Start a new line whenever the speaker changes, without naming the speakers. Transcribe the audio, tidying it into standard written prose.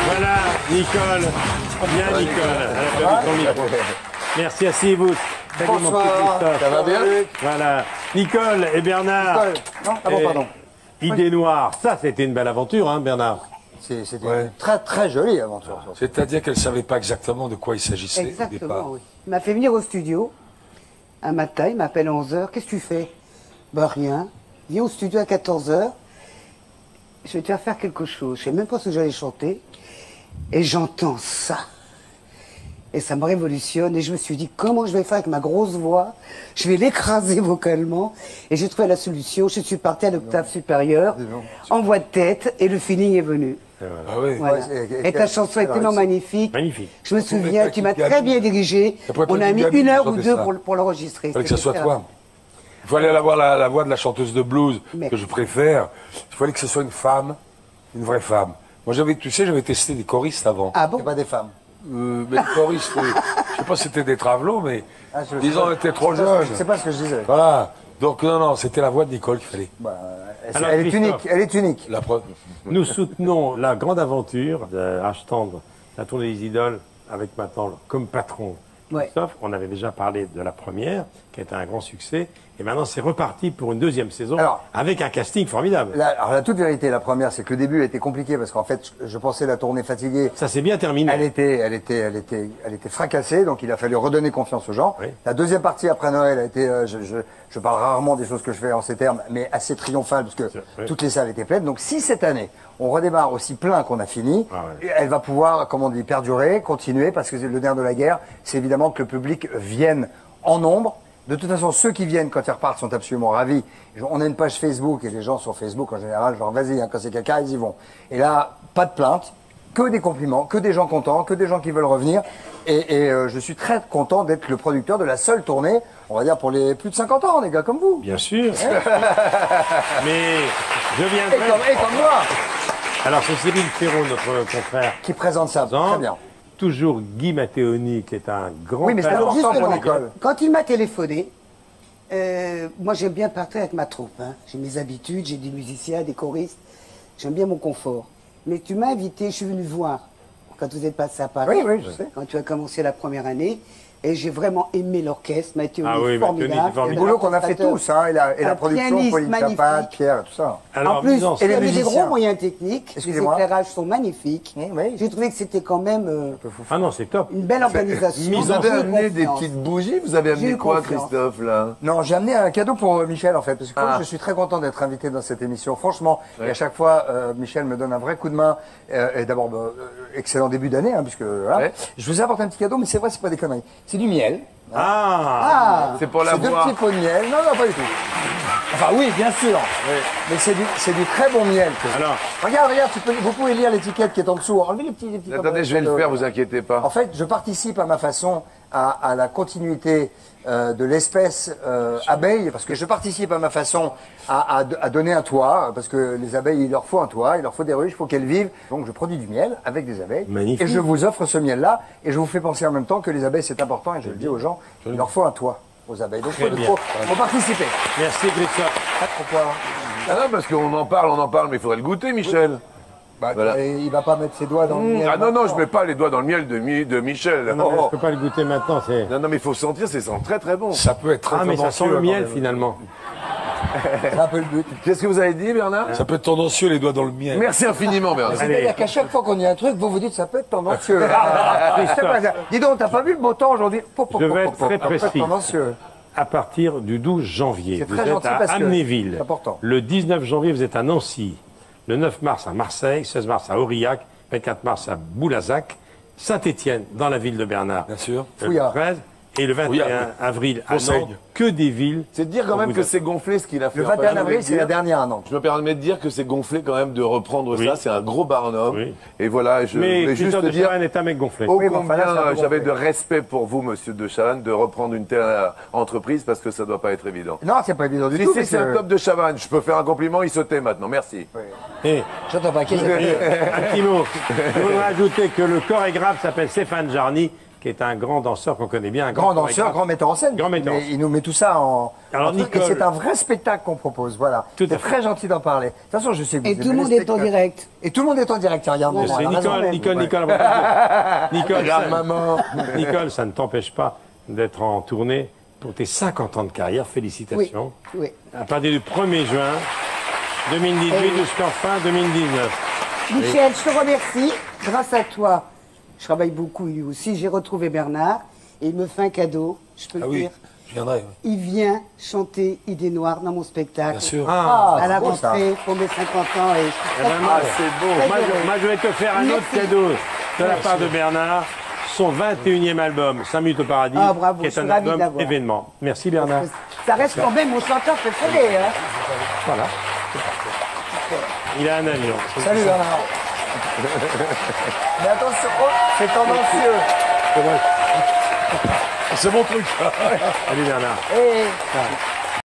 Voilà, Nicole. Bien, Nicole. Elle a perdu son micro. Merci, asseyez-vous. Salut, mon petit Christophe.
Ça va bien?
Voilà. Nicole et Bernard.
Non, ah bon, pardon.
Idée noire. Ça, c'était une belle aventure, hein, Bernard.
C'était une très très jolie aventure.
C'est-à-dire qu'elle ne savait pas exactement de quoi il s'agissait au départ.
Exactement, oui. Il m'a fait venir au studio. Un matin, il m'appelle à 11h. Qu'est-ce que tu fais? Bah rien. Viens au studio à 14h. Je vais te faire quelque chose. Je sais même pas ce que j'allais chanter. Et j'entends ça. Et ça me révolutionne. Et je me suis dit, comment je vais faire avec ma grosse voix? Je vais l'écraser vocalement. Et j'ai trouvé la solution. Je suis parti à l'octave supérieure, en voix de tête. Et le feeling est venu.
Ah oui.
Voilà. Et ta chanson est tellement magnifique.
Magnifique.
Je me souviens, tu m'as très bien dirigé. On a mis 1 heure ou 2 pour l'enregistrer.
Il fallait que ça soit toi. Il fallait avoir la voix de la chanteuse de blues que je préfère. Il fallait que ce soit une femme, une vraie femme. Moi, tu sais, j'avais testé des choristes avant.
Ah bon?
C'est pas des femmes.
Mais les choristes, je sais pas si c'était des travelots, mais disons, on était trop jeunes.
Je sais pas ce que je disais.
Voilà. Donc, non, c'était la voix de Nicole qu'il fallait.
Bah,
Alors,
elle est
Christophe.
unique, elle est unique.
La preuve.
Nous soutenons la grande aventure de H Tendre, la tournée des idoles, avec maintenant comme patron
Ouais.
Christophe. On avait déjà parlé de la première, qui a été un grand succès. Et maintenant, c'est reparti pour une deuxième saison,
Alors,
avec un casting formidable.
Alors la toute vérité, la première, c'est que le début a été compliqué parce qu'en fait, je pensais la tournée fatiguée.
Ça s'est bien terminé.
Elle était fracassée, donc il a fallu redonner confiance aux gens.
Oui.
La deuxième partie après Noël a été, je parle rarement des choses que je fais en ces termes, mais assez triomphale parce que
Oui.
toutes les salles étaient pleines. Donc si cette année on redémarre aussi plein qu'on a fini,
ouais.
elle va pouvoir, comme on dit, perdurer, continuer, parce que le nerf de la guerre, c'est évidemment que le public vienne en nombre. De toute façon, ceux qui viennent quand ils repartent sont absolument ravis. On a une page Facebook et les gens sur Facebook en général, genre vas-y, hein, quand c'est caca, ils y vont. Et là, pas de plaintes, que des compliments, que des gens contents, que des gens qui veulent revenir. Et je suis très content d'être le producteur de la seule tournée, on va dire pour les plus de 50 ans, des gars comme vous.
Bien sûr. Mais je viendrai.
Et comme moi,
Alors, c'est Cyril Ferraud, notre confrère.
qui présente ça. Très bien.
Toujours Guy Matteoni, qui est un grand
Oui, mais c'est
talent.
important pour
Justement,
Nicole.
quand il m'a téléphoné, moi j'aime bien partir avec ma troupe. Hein. J'ai mes habitudes, j'ai des musiciens, des choristes. J'aime bien mon confort. Mais tu m'as invité, je suis venu voir quand vous êtes passé à Paris.
Oui, oui, je sais.
Quand tu as commencé la première année. Et j'ai vraiment aimé l'orchestre. Matteoni,
Ah oui,
formidable.
Matteoni, c'est formidable.
Le boulot qu'on a fait tous, hein, et la
Un
production,
pianiste
Pauline
magnifique.
Chapat, Pierre, tout ça.
Alors,
En plus,
disons,
il y
les
avait des
musiciens.
gros moyens techniques. Les
Excusez-moi.
éclairages sont magnifiques.
Oui.
J'ai trouvé que c'était quand même
Ah non, c'est top.
une belle organisation.
Vous avez
J'ai eu
amené des
confiance.
petites bougies? Vous avez
J'ai
amené
eu
quoi,
confiance.
Christophe, là?
Non, j'ai amené un cadeau pour Michel, en fait, parce que comme
Ah.
je suis très content d'être invité dans cette émission, franchement, et à chaque fois, Michel me donne un vrai coup de main, et d'abord, excellent début d'année, hein, puisque, voilà.
Ouais.
Je vous ai apporté un petit cadeau, mais c'est vrai, c'est pas des conneries. C'est du miel.
Ah,
C'est pour la
C'est deux
voix.
petits pots de miel. Non, non, pas du tout. Enfin, oui, bien sûr. Mais c'est du très bon miel.
Alors,
Regarde, vous pouvez lire l'étiquette qui est en dessous. Enlevez les petits
Attendez, je vais le faire, vous inquiétez pas.
En fait, je participe à ma façon à la continuité de l'espèce abeille, parce que je participe à ma façon à donner un toit, parce que les abeilles, il leur faut un toit, il leur faut des ruches, il faut qu'elles vivent. Donc je produis du miel avec des abeilles.
Magnifique.
Et je vous offre ce miel-là, et je vous fais penser en même temps que les abeilles, c'est important, et je le dis aux gens, il leur faut un toit aux abeilles. Donc
Très
il
bien.
faut participer.
merci Christophe.
Pourquoi
Ah non, parce qu'on en parle, mais il faudrait le goûter, Michel.
Bah,
Voilà.
et il va pas mettre ses doigts dans le miel.
Ah non, non, je mets pas les doigts dans le miel de Michel.
Non, mais
Oh,
je peux pas le goûter maintenant, c'est...
Non, non, mais il faut sentir, c'est sent très très bon.
Ça peut être très
Ah, mais ça sent
tendancieux,
le miel,
quand même.
finalement.
C'est un peu le but.
Qu'est-ce que vous avez dit, Bernard?
Ça peut être tendancieux, les doigts dans le miel.
Merci infiniment, Bernard.
C'est-à-dire qu'à chaque fois qu'on dit un truc, vous vous dites ça peut être tendancieux. C'est pas ça. Dis donc, t'as pas vu le beau temps aujourd'hui?
Je vais être très
Ça peut être
précis.
tendancieux.
À partir du 12 janvier,
C'est
vous
très
êtes
gentil
à
parce que
Amnéville.
c'est important.
Le 19 janvier, vous êtes à Nancy. Le 9 mars à Marseille, 16 mars à Aurillac, 24 mars à Boulazac, Saint-Étienne, dans la ville de Bernard.
Bien sûr.
Le
Fouillard.
13 et le 21
Fouillard.
avril à
Beausaigne.
Nantes. Que des villes.
C'est de dire quand même
Vous
que
êtes-
c'est gonflé ce qu'il a fait.
Le
Enfin,
21
je
avril,
vais
c'est la
dire-
dernière à Nantes.
Je me permets de dire que c'est gonflé quand même de reprendre
Oui.
ça. C'est un gros barnum.
Oui.
Et voilà, je
Mais
voulais juste
Christophe de
dire
Chavannes est un mec gonflé.
ô
Oui, bon, enfin, là, c'est un
combien
peu
j'avais
gonflé.
de respect pour vous, monsieur de Chavannes, de reprendre une telle entreprise parce que ça doit pas être évident.
Non, c'est pas évident du
Si
tout.
c'est
parce
un
que-
top de Chavannes, je peux faire un compliment, il se tait maintenant. Merci.
Et
J'entends pas. Qu'est-ce que-
un petit mot. Je voudrais ajouter que le chorégraphe s'appelle Stéphane Jarny, qui est un grand danseur qu'on connaît bien. Un
Grand danseur,
chorégraphe.
grand metteur en scène.
Grand metteur en
Mais
scène.
il nous met tout ça en.
Alors,
en truc,
Nicole-
et c'est un vrai spectacle qu'on propose, voilà.
Tout à
C'est
fait.
très gentil d'en parler. De toute façon, je sais que vous
Et
aimez
tout le
les
monde est en
spectacles.
direct.
Et tout le monde est en direct, regarde.
C'est
maman, elle a raison.
Nicole,
Regarde maman.
Nicole, ça ne t'empêche pas d'être en tournée pour tes 50 ans de carrière.
Oui,
Félicitations.
oui.
À partir du 1er juin 2018 jusqu'en fin 2019.
Michel, je te remercie. Grâce à toi, je travaille beaucoup lui aussi. J'ai retrouvé Bernard et il me fait un cadeau. Je peux
Ah
le
oui,
dire.
je viendrai. oui.
Il vient chanter Idée Noire dans mon spectacle.
Bien sûr.
Ah,
À la
c'est beau, ça.
rentrée pour mes 50 ans. Et je suis
Eh
très
ben,
contente.
c'est beau.
Très
Moi,
heureuse.
je vais te faire un autre
Merci.
cadeau de la part de Bernard. Son 21e album, 5 minutes au paradis,
Ah, bravo,
qui est
je suis
un
ravie de
album
l'avoir.
événement. Merci Bernard.
Ça reste quand même mon chanteur préféré. Hein.
Voilà. Il a un avion.
Salut Bernard. Mais attention, oh, c'est tendancieux.
C'est mon truc.
Salut Bernard.
Et